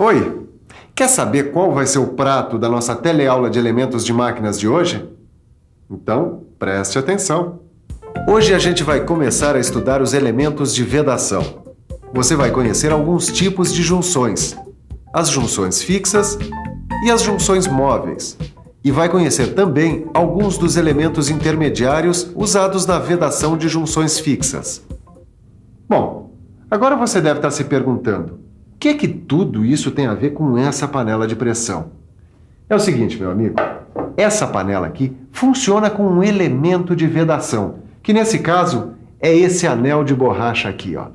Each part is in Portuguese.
Oi, quer saber qual vai ser o prato da nossa teleaula de elementos de máquinas de hoje? Então, preste atenção. Hoje a gente vai começar a estudar os elementos de vedação. Você vai conhecer alguns tipos de junções, as junções fixas e as junções móveis. E vai conhecer também alguns dos elementos intermediários usados na vedação de junções fixas. Bom, agora você deve estar se perguntando, o que é que tudo isso tem a ver com essa panela de pressão? É o seguinte, meu amigo, essa panela aqui funciona com um elemento de vedação, que nesse caso é esse anel de borracha aqui, ó.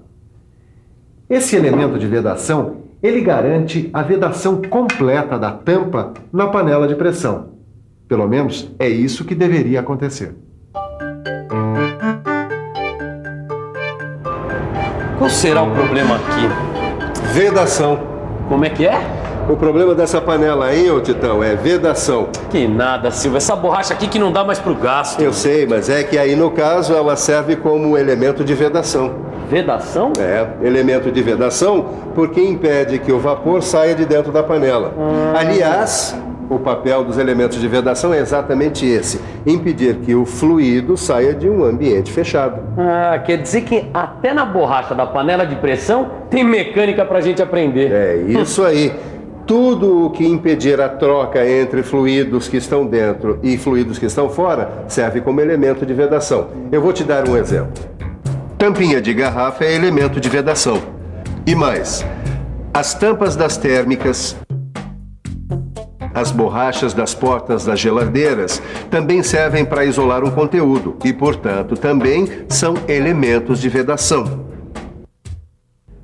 Esse elemento de vedação, ele garante a vedação completa da tampa na panela de pressão. Pelo menos é isso que deveria acontecer. Qual será o problema aqui? Vedação. Como é que é? O problema dessa panela aí, ô Titão, é vedação. Que nada, Silva. Essa borracha aqui que não dá mais pro gasto. Eu sei, mas é que aí no caso ela serve como elemento de vedação. Vedação? É, elemento de vedação porque impede que o vapor saia de dentro da panela. Aliás, o papel dos elementos de vedação é exatamente esse: impedir que o fluido saia de um ambiente fechado. Ah, quer dizer que até na borracha da panela de pressão tem mecânica pra gente aprender. É isso aí. Tudo o que impedir a troca entre fluidos que estão dentro e fluidos que estão fora serve como elemento de vedação. Eu vou te dar um exemplo. Tampinha de garrafa é elemento de vedação. E mais, as tampas das térmicas, as borrachas das portas das geladeiras também servem para isolar um conteúdo e, portanto, também são elementos de vedação.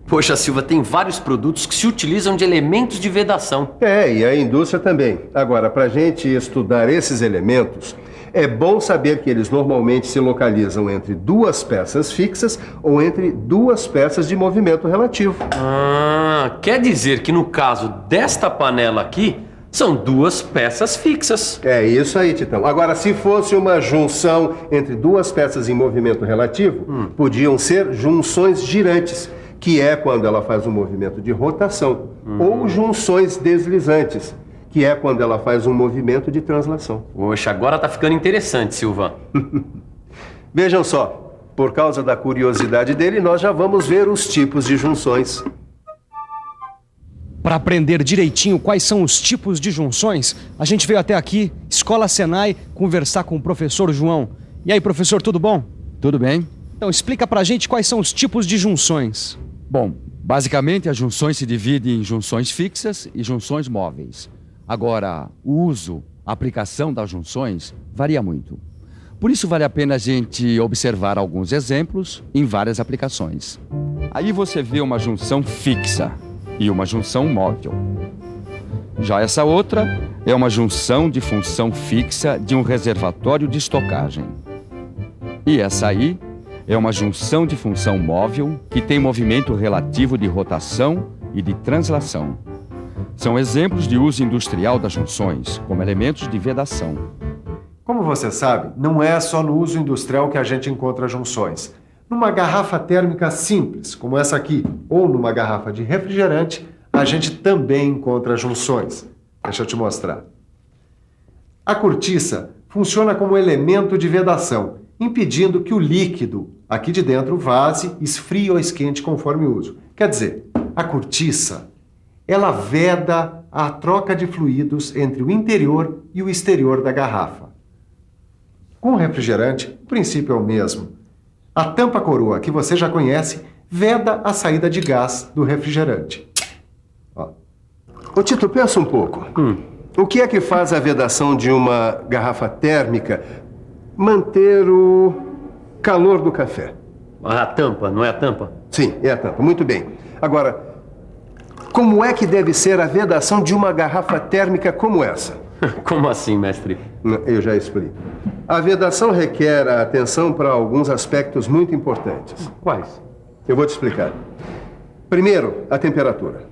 Poxa, Silva, tem vários produtos que se utilizam de elementos de vedação. É, e a indústria também. Agora, para a gente estudar esses elementos, é bom saber que eles normalmente se localizam entre duas peças fixas ou entre duas peças de movimento relativo. Ah, quer dizer que no caso desta panela aqui, são duas peças fixas. É isso aí, Titão. Agora, se fosse uma junção entre duas peças em movimento relativo, podiam ser junções girantes, que é quando ela faz um movimento de rotação, ou junções deslizantes, que é quando ela faz um movimento de translação. Poxa, agora tá ficando interessante, Silva. Vejam só, por causa da curiosidade dele, nós já vamos ver os tipos de junções. Para aprender direitinho quais são os tipos de junções, a gente veio até aqui, Escola Senai, conversar com o professor João. E aí, professor, tudo bom? Tudo bem? Então, explica pra gente quais são os tipos de junções. Bom, basicamente as junções se dividem em junções fixas e junções móveis. Agora, o uso, a aplicação das junções varia muito. Por isso vale a pena a gente observar alguns exemplos em várias aplicações. Aí você vê uma junção fixa e uma junção móvel. Já essa outra é uma junção de função fixa de um reservatório de estocagem. E essa aí é uma junção de função móvel que tem movimento relativo de rotação e de translação. São exemplos de uso industrial das junções como elementos de vedação. Como você sabe, não é só no uso industrial que a gente encontra junções. Numa garrafa térmica simples, como essa aqui, ou numa garrafa de refrigerante, a gente também encontra junções. Deixa eu te mostrar. A cortiça funciona como elemento de vedação, impedindo que o líquido aqui de dentro vaze, esfrie ou esquente conforme o uso. Quer dizer, a cortiça, ela veda a troca de fluidos entre o interior e o exterior da garrafa. Com o refrigerante, o princípio é o mesmo. A tampa coroa, que você já conhece, veda a saída de gás do refrigerante. Ó. Ô Tito, pensa um pouco. O que é que faz a vedação de uma garrafa térmica manter o calor do café? A tampa, não é a tampa? Sim, é a tampa. Muito bem. Agora, como é que deve ser a vedação de uma garrafa térmica como essa? Como assim, mestre? Eu já explico. A vedação requer a atenção para alguns aspectos muito importantes. Quais? Eu vou te explicar. Primeiro, a temperatura.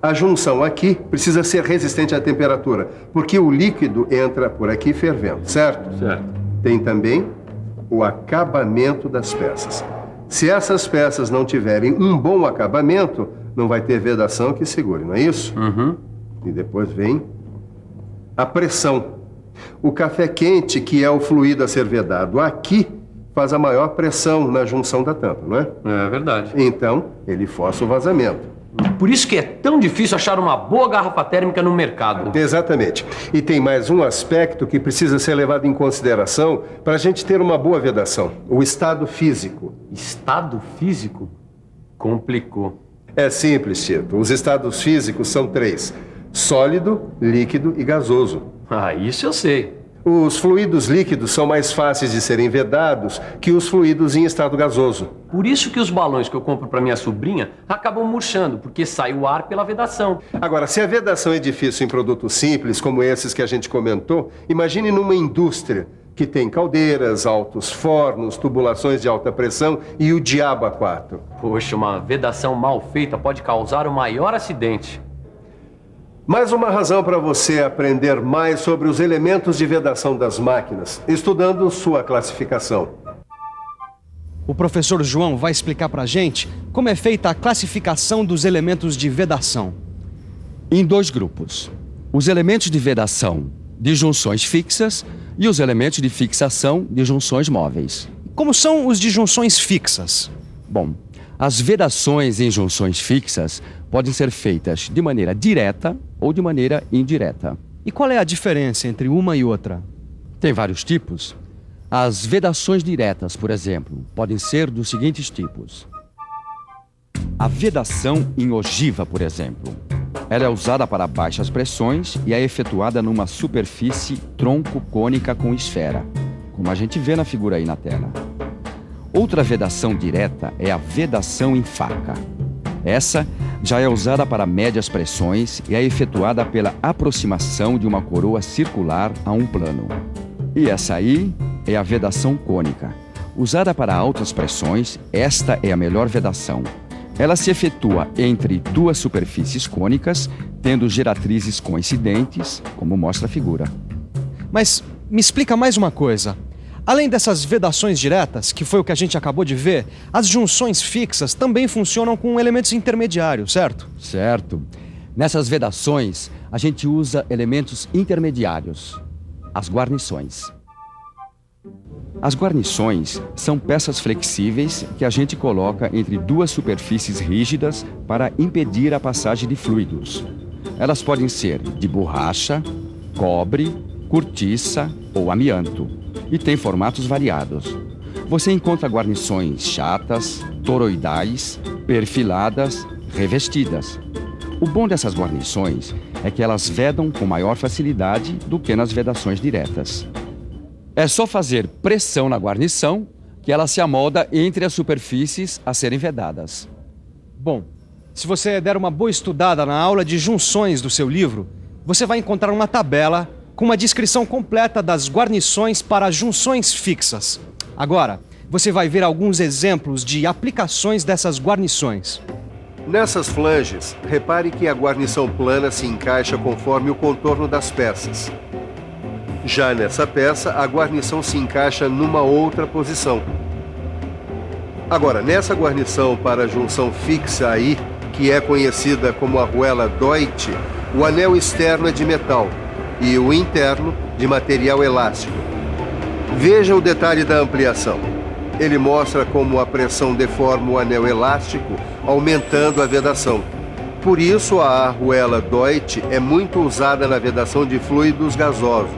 A junção aqui precisa ser resistente à temperatura, porque o líquido entra por aqui fervendo, certo? Certo. Tem também o acabamento das peças. Se essas peças não tiverem um bom acabamento, não vai ter vedação que segure, não é isso? Uhum. E depois vem a pressão. O café quente, que é o fluido a ser vedado aqui, faz a maior pressão na junção da tampa, não é? É verdade. Então, ele força o vazamento. Por isso que é tão difícil achar uma boa garrafa térmica no mercado. Exatamente. E tem mais um aspecto que precisa ser levado em consideração para a gente ter uma boa vedação: o estado físico. Estado físico? Complicou. É simples, Tito. Os estados físicos são 3: sólido, líquido e gasoso. Ah, isso eu sei. Os fluidos líquidos são mais fáceis de serem vedados que os fluidos em estado gasoso. Por isso que os balões que eu compro para minha sobrinha acabam murchando, porque sai o ar pela vedação. Agora, se a vedação é difícil em produtos simples, como esses que a gente comentou, imagine numa indústria que tem caldeiras, altos fornos, tubulações de alta pressão e o diabo a 4. Poxa, uma vedação mal feita pode causar o maior acidente. Mais uma razão para você aprender mais sobre os elementos de vedação das máquinas, estudando sua classificação. O professor João vai explicar para a gente como é feita a classificação dos elementos de vedação. Em 2 grupos: os elementos de vedação de junções fixas e os elementos de fixação de junções móveis. Como são os de junções fixas? Bom, as vedações em junções fixas podem ser feitas de maneira direta ou de maneira indireta. E qual é a diferença entre uma e outra? Tem vários tipos. As vedações diretas, por exemplo, podem ser dos seguintes tipos. A vedação em ogiva, por exemplo. Ela é usada para baixas pressões e é efetuada numa superfície tronco-cônica com esfera, como a gente vê na figura aí na tela. Outra vedação direta é a vedação em faca. Essa já é usada para médias pressões e é efetuada pela aproximação de uma coroa circular a um plano. E essa aí é a vedação cônica. Usada para altas pressões, esta é a melhor vedação. Ela se efetua entre 2 superfícies cônicas, tendo geratrizes coincidentes, como mostra a figura. Mas me explica mais uma coisa. Além dessas vedações diretas, que foi o que a gente acabou de ver, as junções fixas também funcionam com elementos intermediários, certo? Certo. Nessas vedações, a gente usa elementos intermediários, as guarnições. As guarnições são peças flexíveis que a gente coloca entre 2 superfícies rígidas para impedir a passagem de fluidos. Elas podem ser de borracha, cobre, cortiça ou amianto. E tem formatos variados. Você encontra guarnições chatas, toroidais, perfiladas, revestidas. O bom dessas guarnições é que elas vedam com maior facilidade do que nas vedações diretas. É só fazer pressão na guarnição que ela se amolda entre as superfícies a serem vedadas. Bom, se você der uma boa estudada na aula de junções do seu livro, você vai encontrar uma tabela com uma descrição completa das guarnições para junções fixas. Agora, você vai ver alguns exemplos de aplicações dessas guarnições. Nessas flanges, repare que a guarnição plana se encaixa conforme o contorno das peças. Já nessa peça, a guarnição se encaixa numa outra posição. Agora, nessa guarnição para a junção fixa aí, que é conhecida como arruela Deutsch, o anel externo é de metal e o interno de material elástico. Veja o detalhe da ampliação. Ele mostra como a pressão deforma o anel elástico, aumentando a vedação. Por isso, a arruela Deutsch é muito usada na vedação de fluidos gasosos.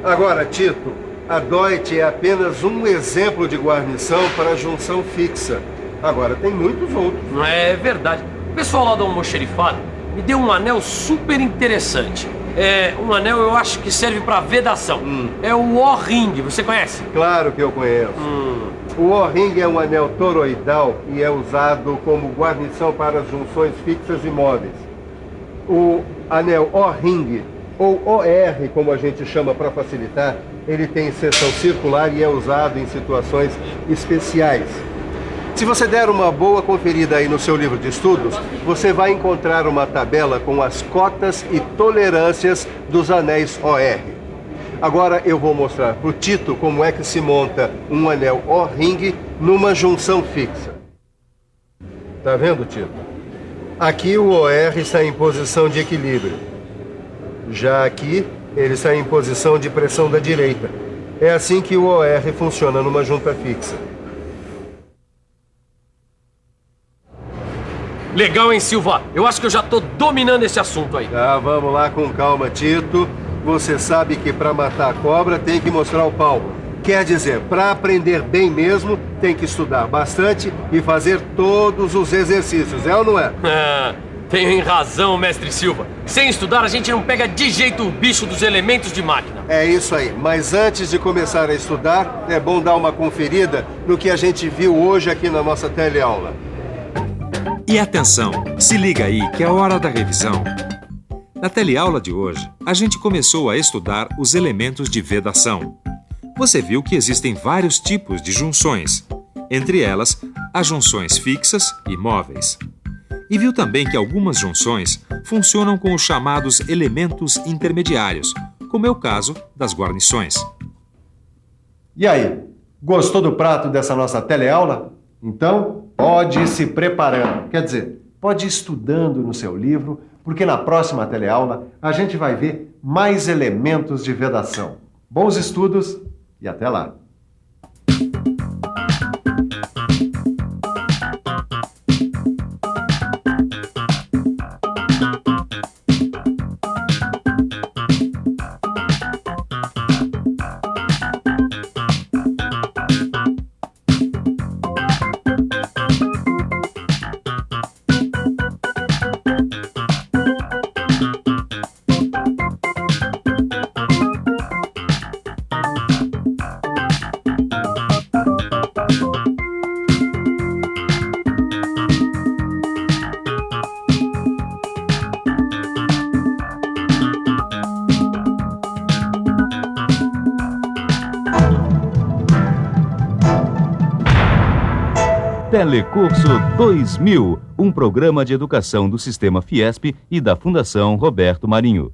Agora, Tito, a Deutsch é apenas um exemplo de guarnição para a junção fixa. Agora, tem muitos outros. É verdade. O pessoal lá do almoxerifado me deu um anel super interessante. É um anel, eu acho que serve para vedação. É o O-ring, você conhece? Claro que eu conheço. O O-ring é um anel toroidal e é usado como guarnição para as junções fixas e móveis. O anel O-ring, ou OR, como a gente chama para facilitar, ele tem seção circular e é usado em situações especiais. Se você der uma boa conferida aí no seu livro de estudos, você vai encontrar uma tabela com as cotas e tolerâncias dos anéis OR. Agora eu vou mostrar para o Tito como é que se monta um anel O-ring numa junção fixa. Tá vendo, Tito? Aqui o OR está em posição de equilíbrio. Já aqui, ele está em posição de pressão da direita. É assim que o OR funciona numa junta fixa. Legal, hein, Silva? Eu acho que eu já tô dominando esse assunto aí. Tá, vamos lá com calma, Tito. Você sabe que para matar a cobra tem que mostrar o pau. Quer dizer, para aprender bem mesmo, tem que estudar bastante e fazer todos os exercícios, é ou não é? Tem razão, mestre Silva. Sem estudar, a gente não pega de jeito o bicho dos elementos de máquina. É isso aí. Mas antes de começar a estudar, é bom dar uma conferida no que a gente viu hoje aqui na nossa teleaula. E atenção, se liga aí que é a hora da revisão. Na teleaula de hoje, a gente começou a estudar os elementos de vedação. Você viu que existem vários tipos de junções, entre elas as junções fixas e móveis. E viu também que algumas junções funcionam com os chamados elementos intermediários, como é o caso das guarnições. E aí, gostou do prato dessa nossa teleaula? Então, pode ir se preparando. Quer dizer, pode ir estudando no seu livro, porque na próxima teleaula a gente vai ver mais elementos de vedação. Bons estudos e até lá! Telecurso 2000, um programa de educação do Sistema Fiesp e da Fundação Roberto Marinho.